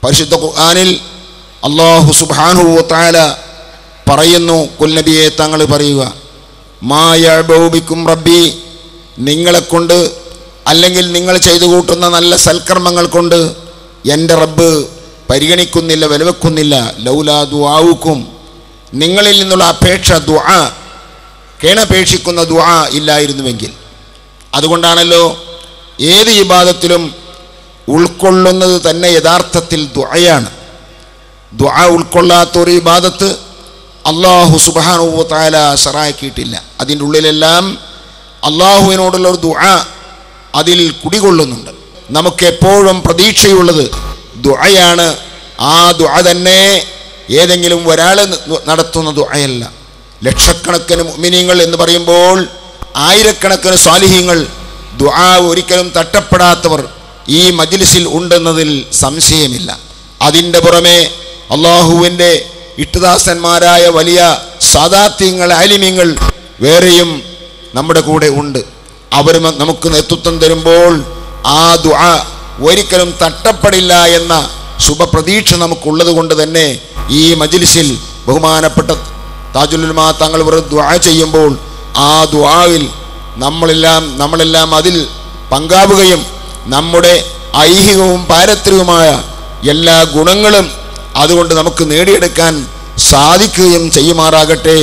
പരിശുദ്ധ ഖുർആനിൽ അല്ലാഹു സുബ്ഹാനഹു വ തആല പറയുന്നു, ഖുൽ നബിയെ തങ്ങൾ പറയുക, മാ യഅബഉ ബിക്കും റബ്ബി, നിങ്ങളെ കൊണ്ട് അല്ലെങ്കിൽ നിങ്ങൾ ചെയ്തു കൂട്ടുന്ന നല്ല സൽക്കർമ്മങ്ങൾ കൊണ്ട് എൻ്റെ റബ്ബ് പരിഗണിക്കുന്നില്ല, വിലവെക്കുന്നില്ല. ലൗലാ ദുആഉക്കും, നിങ്ങളിൽ നിന്നുള്ള അപേക്ഷ, ദുആ, കേണപേക്ഷിക്കുന്ന ദുആ ഇല്ലായിരുന്നുവെങ്കിൽ. അതുകൊണ്ടാണല്ലോ ഏത് ഇബാദത്തിലും ഉൾക്കൊള്ളുന്നത് തന്നെ യഥാർത്ഥത്തിൽ ദുആയാണ്. ദുആ ഉൾക്കൊള്ളാത്തൊരു ഇബാദത്ത് അല്ലാഹു സുബ്ഹാനഹു വ തആല ശറഅക്കിയിട്ടില്ല. അതിൻ്റെ ഉള്ളിലെല്ലാം അല്ലാഹുവിനോടുള്ള ഒരു ദുആ അതിൽ കുടികൊള്ളുന്നുണ്ട്. നമുക്കെപ്പോഴും പ്രതീക്ഷയുള്ളത് ദുആയാണ്. ആ ദുആ തന്നെ ഏതെങ്കിലും ഒരാൾ നടത്തുന്ന ദുആയല്ല. ലക്ഷക്കണക്കിന് മുഅ്മിനീങ്ങൾ എന്ന് പറയുമ്പോൾ ആയിരക്കണക്കിന് സ്വാലിഹീങ്ങൾ, ദുആ ഒരിക്കലും തട്ടപ്പെടാത്തവർ ഈ മജ്ലിസിൽ ഉണ്ടെന്നതിൽ സംശയമില്ല. അതിൻ്റെ പുറമെ അള്ളാഹുവിൻ്റെ ഇട്ടുദാസന്മാരായ വലിയ സാദാത്യങ്ങൾ, ആലിമീങ്ങൾ വേറെയും നമ്മുടെ കൂടെ ഉണ്ട്. അവർ നമുക്ക് നേതൃത്വം തരുമ്പോൾ ആ ദുആ ഒരിക്കലും തട്ടപ്പെടില്ല എന്ന ശുഭപ്രതീക്ഷ നമുക്കുള്ളത് കൊണ്ട് തന്നെ ഈ മജ്ലിസിൽ ബഹുമാനപ്പെട്ട താജുൽ ഉലമാ തങ്ങൾ ദുആ ചെയ്യുമ്പോൾ ആ ദുആയിൽ നമ്മളെല്ലാം അതിൽ പങ്കാവുകയും നമ്മുടെ ഐഹികവും പാരത്രികവുമായ എല്ലാ ഗുണങ്ങളും അതുകൊണ്ട് നമുക്ക് നേടിയെടുക്കാൻ സാധിക്കുകയും ചെയ്യുമാറാകട്ടെ.